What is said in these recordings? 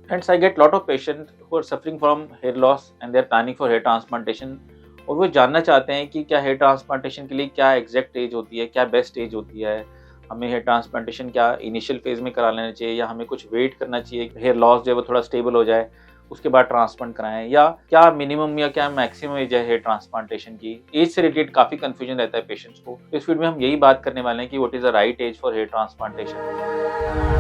Hence, I get lot of patients who are suffering from hair loss and they are planning for hair transplantation. और वो जानना चाहते हैं कि क्या हेयर ट्रांसप्लांटेशन के लिए क्या एग्जैक्ट एज होती है, क्या बेस्ट एज होती है, हमें हेयर ट्रांसप्लांटेशन क्या इनिशियल फेज में करा लेना चाहिए या हमें कुछ वेट करना चाहिए हेयर लॉस जो है वो थोड़ा स्टेबल हो जाए उसके बाद ट्रांसप्लांट कराएं, या क्या मिनिमम या क्या मैक्सिमम एज है हेयर ट्रांसप्लांटेशन की। एज से रिलेटेड काफ़ी कंफ्यूजन रहता है पेशेंट्स को। इस वीडियो में हम यही बात करने वाले हैं कि what is the right age for hair transplantation.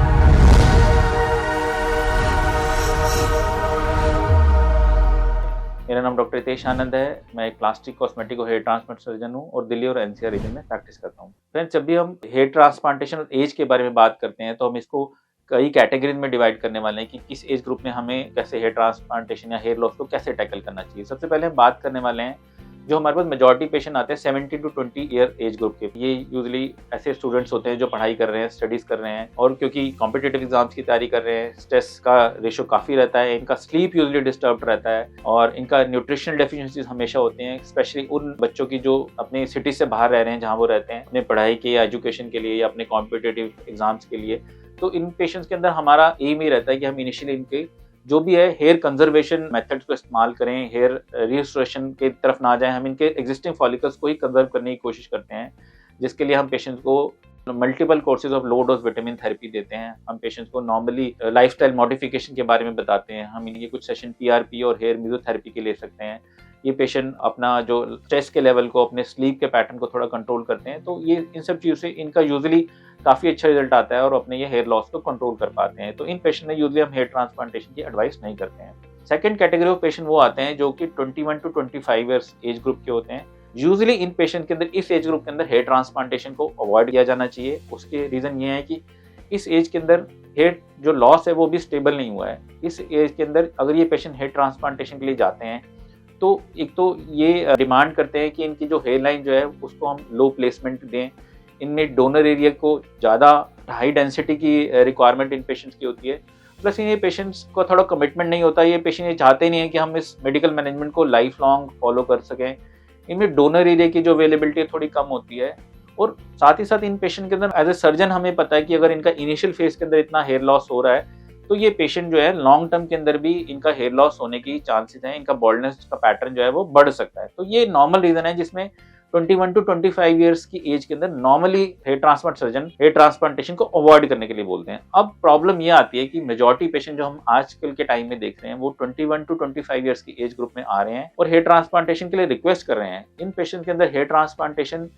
मेरा नाम डॉक्टर हितेश आनंद है। मैं एक प्लास्टिक कॉस्मेटिक और हेयर ट्रांसप्लांट सर्जन हूँ और दिल्ली और एनसीआर रीजन में प्रैक्टिस करता हूँ। फ्रेंड्स, जब भी हम हेयर ट्रांसप्लांटेशन और एज के बारे में बात करते हैं तो हम इसको कई कैटेगरीज में डिवाइड करने वाले हैं कि किस एज ग्रुप में हमें कैसे हेयर ट्रांसप्लांटेशन या हेयर लॉस को कैसे टैकल करना चाहिए। सबसे पहले हम बात करने वाले हैं जो हमारे पास मेजॉरिटी पेशेंट आते हैं 17 टू 20 ईयर एज ग्रुप के। ये यूजुअली ऐसे स्टूडेंट्स होते हैं जो पढ़ाई कर रहे हैं, स्टडीज कर रहे हैं, और क्योंकि कॉम्पिटेटिव एग्जाम्स की तैयारी कर रहे हैं, स्ट्रेस का रेशो काफ़ी रहता है, इनका स्लीप यूजुअली डिस्टर्ब रहता है और इनका न्यूट्रिशनल डेफिशिएंसीज हमेशा होते हैं, स्पेशली उन बच्चों की जो अपने सिटी से बाहर रह रहे हैं जहाँ वो रहते हैं अपने पढ़ाई के या एजुकेशन के लिए या अपने कॉम्पिटेटिव एग्जाम्स के लिए। तो इन पेशेंट्स के अंदर हमारा एम ही रहता है कि हम इनिशियली इनके जो भी है हेयर कंजर्वेशन मेथड्स को इस्तेमाल करें, हेयर रिस्टोरेशन की तरफ ना जाएं, हम इनके एग्जिस्टिंग फॉलिकल्स को ही कंजर्व करने की कोशिश करते हैं, जिसके लिए हम पेशेंट्स को multiple courses of low dose vitamin therapy देते हैं। हम पेशेंट्स को नॉर्मली लाइफस्टाइल मॉडिफिकेशन के बारे में बताते हैं, हम इनके कुछ सेशन पीआरपी और हेयर मेसोथेरेपी के ले सकते हैं। ये पेशेंट अपना जो स्ट्रेस के लेवल को, अपने स्लीप के पैटर्न को थोड़ा कंट्रोल करते हैं, तो ये इन सब चीज़ों से इनका यूजुअली काफ़ी अच्छा रिजल्ट आता है और अपने ये हेयर लॉस को कंट्रोल कर पाते हैं। तो इन पेशेंट में यूजुअली हम हेयर ट्रांसप्लांटेशन की एडवाइस नहीं करते हैं। सेकंड कैटेगरी ऑफ पेशेंट वो आते हैं जो कि 21 टू 25 ईयर्स एज ग्रुप के होते हैं। यूजुअली इन पेशेंट के अंदर, इस एज ग्रुप के अंदर हेयर ट्रांसप्लांटेशन को अवॉइड किया जाना चाहिए। उसके रीज़न ये है कि इस एज के अंदर हेयर जो लॉस है वो भी स्टेबल नहीं हुआ है। इस एज के अंदर अगर ये पेशेंट हेयर ट्रांसप्लांटेशन के लिए जाते हैं तो एक तो ये डिमांड करते हैं कि इनकी जो हेयर लाइन जो है उसको हम लो प्लेसमेंट दें, इनमें डोनर एरिया को ज़्यादा हाई डेंसिटी की रिक्वायरमेंट इन पेशेंट्स की होती है। प्लस ये पेशेंट्स को थोड़ा कमिटमेंट नहीं होता, ये पेशेंट ये चाहते नहीं है कि हम इस मेडिकल मैनेजमेंट को लाइफ लॉन्ग फॉलो कर सकें। इनमें डोनर एरिया की जो अवेलेबिलिटी थोड़ी कम होती है, और साथ ही साथ इन पेशेंट के अंदर एज ए सर्जन हमें पता है कि अगर इनका इनिशियल फेज के अंदर इतना हेयर लॉस हो रहा है तो ये पेशेंट जो है लॉन्ग टर्म के अंदर भी इनका हेयर लॉस होने की चांसेस हैं, इनका बॉल्डनेस का पैटर्न जो है वो बढ़ सकता है। तो ये नॉर्मल रीजन है जिसमें 21 टू 25 ईयर्स की एज के अंदर normally hair transplant surgeon hair transplantation को अवॉइड करने के लिए बोलते हैं। अब प्रॉब्लम ये आती है कि मेजॉरिटी पेशेंट जो हम आजकल के टाइम में देख रहे हैं वो 21 टू 25 ईयर्स की एज ग्रुप में आ रहे हैं और हेयर ट्रांसप्लांटेशन के लिए रिक्वेस्ट कर रहे हैं। इन पेशेंट के अंदर हेयर ट्रांसप्लांटेशन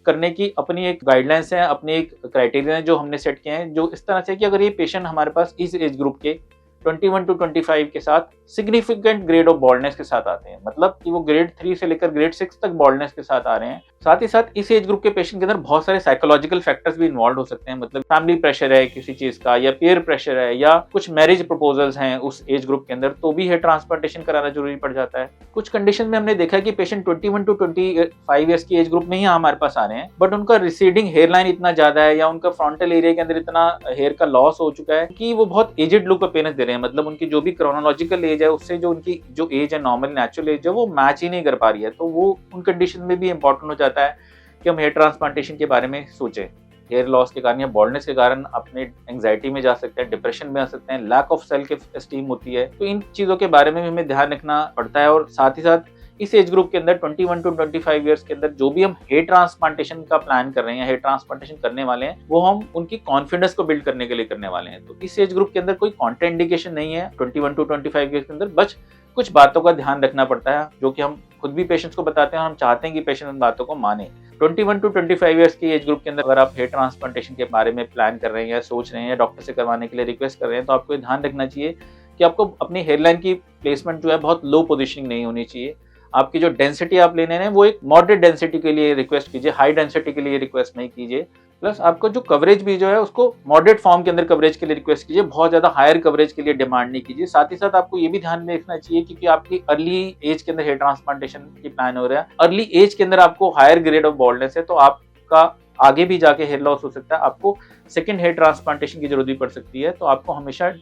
करने की अपनी एक गाइडलाइंस है, अपनी एक क्राइटेरिया है जो हमने सेट किए हैं, जो इस तरह से कि अगर ये पेशेंट हमारे पास इस एज ग्रुप के 21 टू 25 के साथ सिग्निफिकेंट ग्रेड ऑफ बॉल्डनेस के साथ आते हैं, मतलब कि वो ग्रेड 3 से लेकर ग्रेड 6 तक बॉल्डनेस के साथ आ रहे हैं। साथ ही साथ इस एज ग्रुप के पेशेंट के अंदर बहुत सारे साइकोलॉजिकल फैक्टर्स भी इन्वॉल्व हो सकते हैं, मतलब फैमिली प्रेशर है किसी चीज का, या पीयर प्रेशर है, या कुछ मैरिज प्रपोजल्स हैं उस एज ग्रुप के अंदर, तो भी हेयर ट्रांसप्लांटेशन कराना जरूरी पड़ जाता है। कुछ कंडीशन में हमने देखा है कि पेशेंट 21 टू 25 ईयर्स की एज ग्रुप में ही हमारे पास आ रहे हैं, बट उनका रिसीडिंग हेयर लाइन इतना ज्यादा है या उनका फ्रंटल एरिया के अंदर इतना हेयर का लॉस हो चुका है कि वो बहुत एजेड लुक अपीयरेंस दे रहे हैं, मतलब उनकी जो भी क्रोनोलॉजिकल एज है उससे जो उनकी जो एज है, नॉर्मल नेचुरल एज है, वो मैच ही नहीं कर पा रही है। तो वो उन कंडीशन में भी इंपॉर्टेंट हो जाता है कि हम हेयर ट्रांसप्लांटेशन के बारे में सोचें। हेयर लॉस के कारण या बॉल्डनेस के कारण अपने एंग्जाइटी में जा सकते हैं, डिप्रेशन में आ सकते हैं, लैक ऑफ सेल्फ एस्टीम होती है। तो इन चीज़ों के बारे में भी हमें ध्यान रखना पड़ता है। और साथ ही साथ इस एज ग्रुप के अंदर 21 टू 25 ईयर्स के अंदर जो भी हम हेयर ट्रांसप्लांटेशन का प्लान कर रहे हैं, हेयर ट्रांसप्लांटेशन करने वाले हैं, वो हम उनकी कॉन्फिडेंस को बिल्ड करने के लिए करने वाले हैं। तो इस एज ग्रुप के अंदर कोई कॉन्ट्रा इंडिकेशन नहीं है 21 टू 25 ईयर्स के अंदर, बस कुछ बातों का ध्यान रखना पड़ता है जो कि हम खुद भी पेशेंट्स को बताते हैं और हम चाहते हैं कि पेशेंट उन बातों को माने। 21 टू 25 ईयर्स की एज ग्रुप के अंदर अगर आप हेयर ट्रांसप्लांटेशन के बारे में प्लान कर रहे हैं या सोच रहे हैं या डॉक्टर से करवाने के लिए रिक्वेस्ट कर रहे हैं, तो आपको ध्यान रखना चाहिए कि आपको अपनी हेयरलाइन की प्लेसमेंट जो है बहुत लो पोजिशनिंग नहीं होनी चाहिए। आपकी जो डेंसिटी आप लेने हैं वो एक मॉडरेट डेंसिटी के लिए रिक्वेस्ट कीजिए, हाई डेंसिटी के लिए रिक्वेस्ट नहीं कीजिए। प्लस आपको जो कवरेज भी जो है उसको मॉडरेट फॉर्म के अंदर कवरेज के लिए रिक्वेस्ट कीजिए, बहुत ज्यादा हायर कवरेज के लिए डिमांड नहीं कीजिए। साथ ही साथ आपको ये भी ध्यान में रखना चाहिए क्योंकि आपकी अर्ली एज के अंदर हेयर ट्रांसप्लांटेशन की प्लान हो रहा है, अर्ली एज के अंदर आपको हायर ग्रेड ऑफ बॉल्डनेस है, तो आपका आगे भी जाके हेयर लॉस हो सकता है, आपको सेकेंड हेयर ट्रांसप्लांटेशन की जरूरत भी पड़ सकती है। तो आपको हमेशा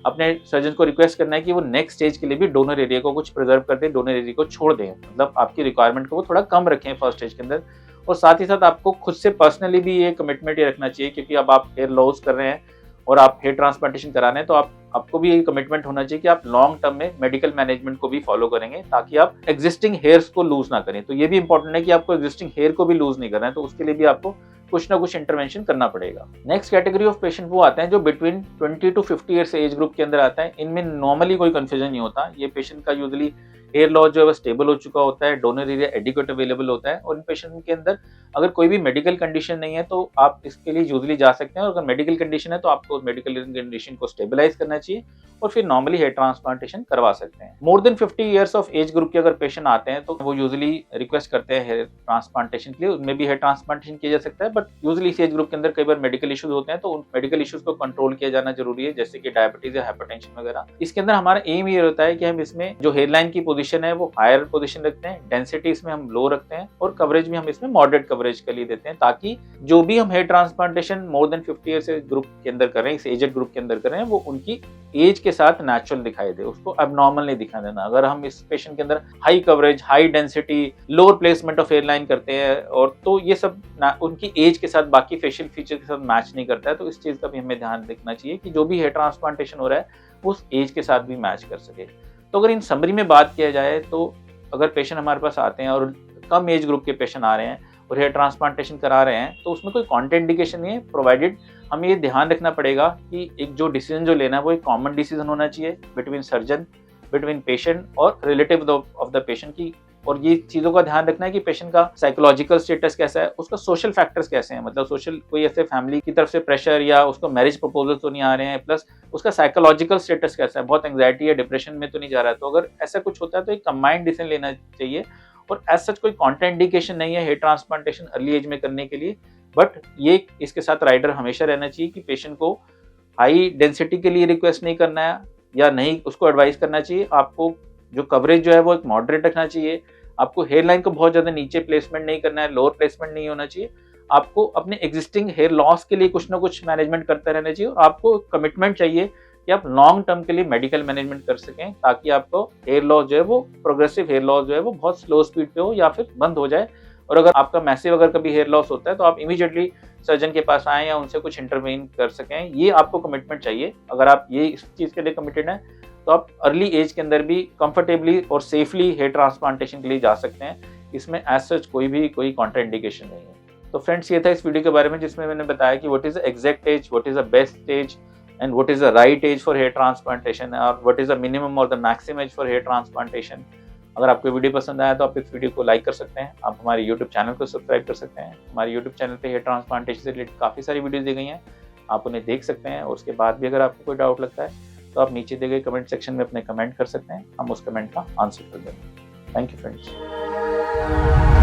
अपने सर्जन को रिक्वेस्ट करना है कि वो नेक्स्ट स्टेज के लिए भी डोनर एरिया को कुछ प्रिजर्व कर दें, डोनर एरिया को छोड़ दें, मतलब आपकी रिक्वायरमेंट को वो थोड़ा कम रखें फर्स्ट स्टेज के अंदर। और साथ ही साथ आपको खुद से पर्सनली भी ये कमिटमेंट ये रखना चाहिए क्योंकि अब आप हेयर लॉस कर रहे हैं और आप हेयर ट्रांसप्लांटेशन करा रहे हैं, तो आपको भी ये कमिटमेंट होना चाहिए कि आप लॉन्ग टर्म में मेडिकल मैनेजमेंट को भी फॉलो करेंगे, ताकि आप एग्जिस्टिंग हेयर्स को लूज ना करें। तो ये भी इंपॉर्टेंट है कि आपको एग्जिस्टिंग हेयर को भी लूज नहीं करना है, तो उसके लिए भी आपको कुछ ना कुछ इंटरवेंशन करना पड़ेगा। नेक्स्ट कैटेगरी ऑफ पेशेंट वो आते हैं जो between 20 to 50 years age group के अंदर आता है। इनमें नॉर्मली कोई कंफ्यूजन नहीं होता। ये पेशेंट का यूजुअली हेयर लॉस जो है वो स्टेबल हो चुका होता है, डोनर एरिया एडिक्वेट अवेलेबल होता है, और इन पेशेंट के अंदर अगर कोई भी मेडिकल कंडीशन नहीं है तो आप इसके लिए यूजुअली जा सकते हैं। और अगर मेडिकल कंडीशन है तो आपको मेडिकल कंडीशन को स्टेबलाइज करना चाहिए और फिर नॉर्मली हेयर ट्रांसप्लांटेशन करवा सकते हैं। मोर than 50 years of age group के अगर पेशेंट आते हैं तो वो यूजुअली रिक्वेस्ट करते हैं हेयर ट्रांसप्लांटेशन के लिए। उनमें भी हेयर ट्रांसप्लांटेशन किया जा सकता है, बट यूजुअली इस एज ग्रुप के अंदर कई बार मेडिकल इश्यूज होते हैं, तो उन मेडिकल इश्यूज को कंट्रोल किया जाना जरूरी है, जैसे कि डायबिटीज या हाइपरटेंशन वगैरह। इसके अंदर हमारा एम ये होता है कि हम इसमें जो हेयरलाइन की पोजीशन है वो हायर पोजीशन रखते हैं, डेंसिटी इसमें हम लो रखते हैं, और कवरेज भी हम इसमें मॉडरेट कवरेज के लिए देते हैं, ताकि जो भी हम hair transplantation more than 50 years group के अंदर कर रहे हैं, इस एजेड ग्रुप के अंदर कर रहे हैं, वो उनकी एज के साथ नेचुरल दिखाई दे, उसको अबनॉर्मल नहीं दिखाई देना। अगर हम इस पेशेंट के अंदर high coverage, high density, lower placement of hairline करते हैं, और तो ये सब उनकी एज के साथ, बाकी फेशियल फीचर के साथ मैच नहीं करता है, तो इस चीज का भी हमें ध्यान रखना चाहिए कि जो भी हेयर ट्रांसप्लांटेशन हो रहा है उस एज के साथ भी मैच कर सके। तो अगर इन समरी में बात किया जाए तो अगर पेशेंट हमारे पास आते हैं और कम एज ग्रुप के पेशेंट आ रहे हैं और हेयर ट्रांसप्लांटेशन करा रहे हैं, तो उसमें कोई कॉन्ट्रा इंडिकेशन नहीं है, प्रोवाइडेड हमें ये ध्यान रखना पड़ेगा कि एक जो डिसीजन जो लेना है वो एक कॉमन डिसीजन होना चाहिए बिटवीन सर्जन, बिटवीन पेशेंट और रिलेटिव ऑफ द पेशेंट की। और ये चीज़ों का ध्यान रखना है कि पेशेंट का साइकोलॉजिकल स्टेटस कैसा है, उसका सोशल फैक्टर्स कैसे हैं, मतलब सोशल कोई ऐसे फैमिली की तरफ से प्रेशर या उसको मैरिज प्रपोजल तो नहीं आ रहे हैं, प्लस उसका साइकोलॉजिकल स्टेटस कैसा है, बहुत एंग्जाइटी या डिप्रेशन में तो नहीं जा रहा है। तो अगर ऐसा कुछ होता है तो एक कंबाइंड डिसीजन लेना चाहिए। और एज सच कोई कॉन्ट्रा इंडिकेशन नहीं है हेयर ट्रांसप्लांटेशन अर्ली एज में करने के लिए, बट ये इसके साथ राइडर हमेशा रहना चाहिए कि पेशेंट को हाई डेंसिटी के लिए रिक्वेस्ट नहीं करना है या नहीं उसको एडवाइस करना चाहिए। आपको जो कवरेज जो है वो एक मॉडरेट रखना चाहिए, आपको हेयर लाइन को बहुत ज़्यादा नीचे प्लेसमेंट नहीं करना है, लोअर प्लेसमेंट नहीं होना चाहिए, आपको अपने एग्जिस्टिंग हेयर लॉस के लिए कुछ ना कुछ मैनेजमेंट करते रहना चाहिए, और आपको कमिटमेंट चाहिए कि आप लॉन्ग टर्म के लिए मेडिकल मैनेजमेंट कर सकें, ताकि आपको हेयर लॉस जो है वो प्रोग्रेसिव हेयर लॉस जो है वो बहुत स्लो स्पीड पे हो या फिर बंद हो जाए। और अगर आपका मैसिव अगर कभी हेयर लॉस होता है तो आप इमीडिएटली सर्जन के पास आएँ या उनसे कुछ इंटरवेन कर सकें, ये आपको कमिटमेंट चाहिए। अगर आप ये इस चीज़ के लिए कमिटेड हैं तो आप अर्ली एज के अंदर भी कंफर्टेबली और सेफली हेयर ट्रांसप्लांटेशन के लिए जा सकते हैं। इसमें एज सच कोई कॉन्ट्रा इंडिकेशन नहीं है। तो फ्रेंड्स, ये था इस वीडियो के बारे में जिसमें मैंने बताया कि what is the exact age, what is the best age, and what is the right age for hair transplantation, और व्हाट इज द मिनिमम और the maximum age for hair transplantation. अगर आपको वीडियो पसंद आया तो आप इस वीडियो को लाइक कर सकते हैं, आप हमारे यूट्यूब चैनल को सब्सक्राइब कर सकते हैं। हमारे यूट्यूब चैनल पे हेयर ट्रांसप्लांटेशन से रिलेटेड काफ़ी सारी वीडियोस दी गई हैं, आप उन्हें देख सकते हैं। और उसके बाद भी अगर आपको कोई डाउट लगता है तो आप नीचे दिए गए कमेंट सेक्शन में अपने कमेंट कर सकते हैं, हम उस कमेंट का आंसर कर देंगे। Thank you friends.